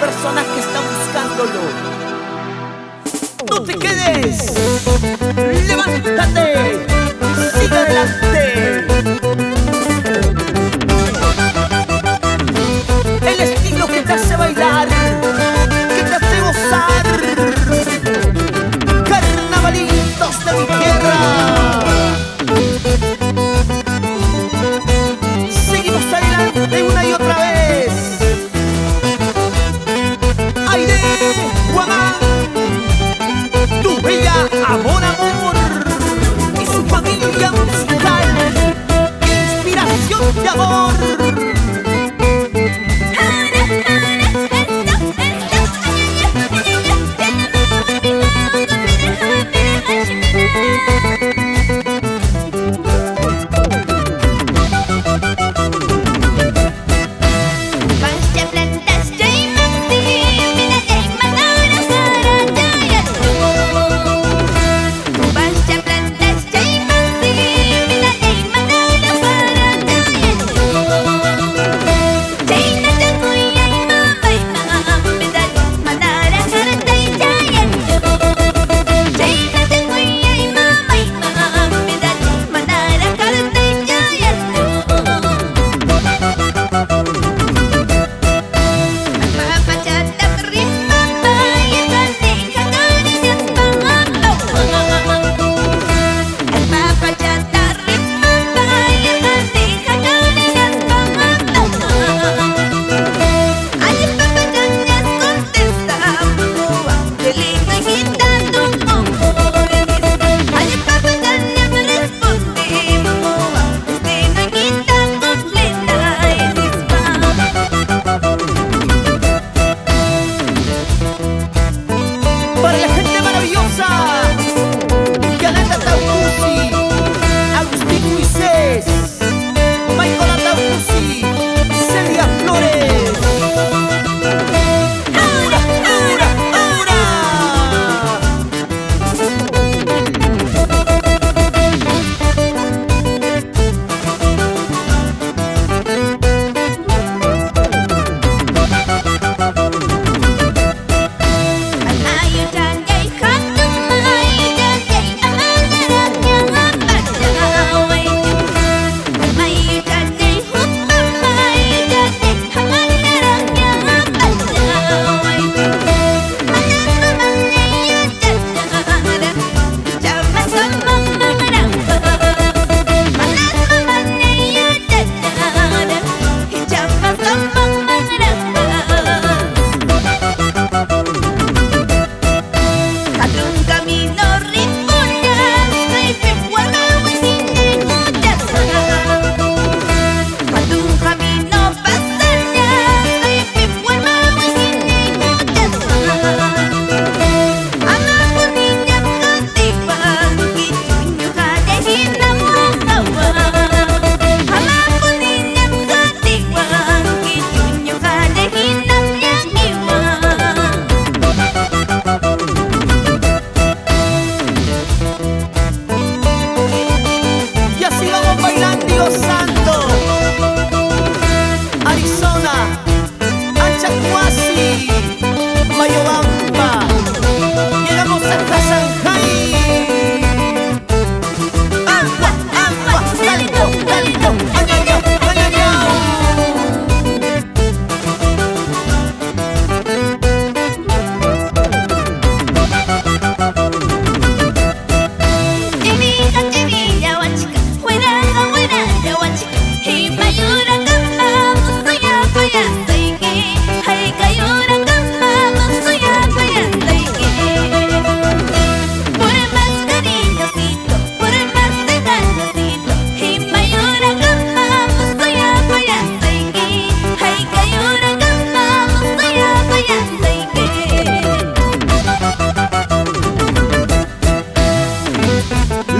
personas que están buscándolo. No te quedes, levántate, sigue adelante. El estilo que te hace bailar, que te hace gozar. Carnavalitos de mi tierra. Seguimos adelante una y otra vez. Aire, Guamán, tu bella Amor Amor y su familia musical, inspiración de amor.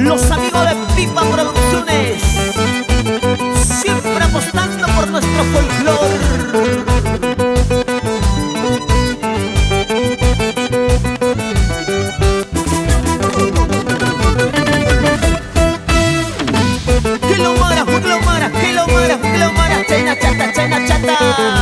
Los amigos de Pipa Producciones, siempre apostando por nuestro folclor. Que lo mara, chena, chata, chata.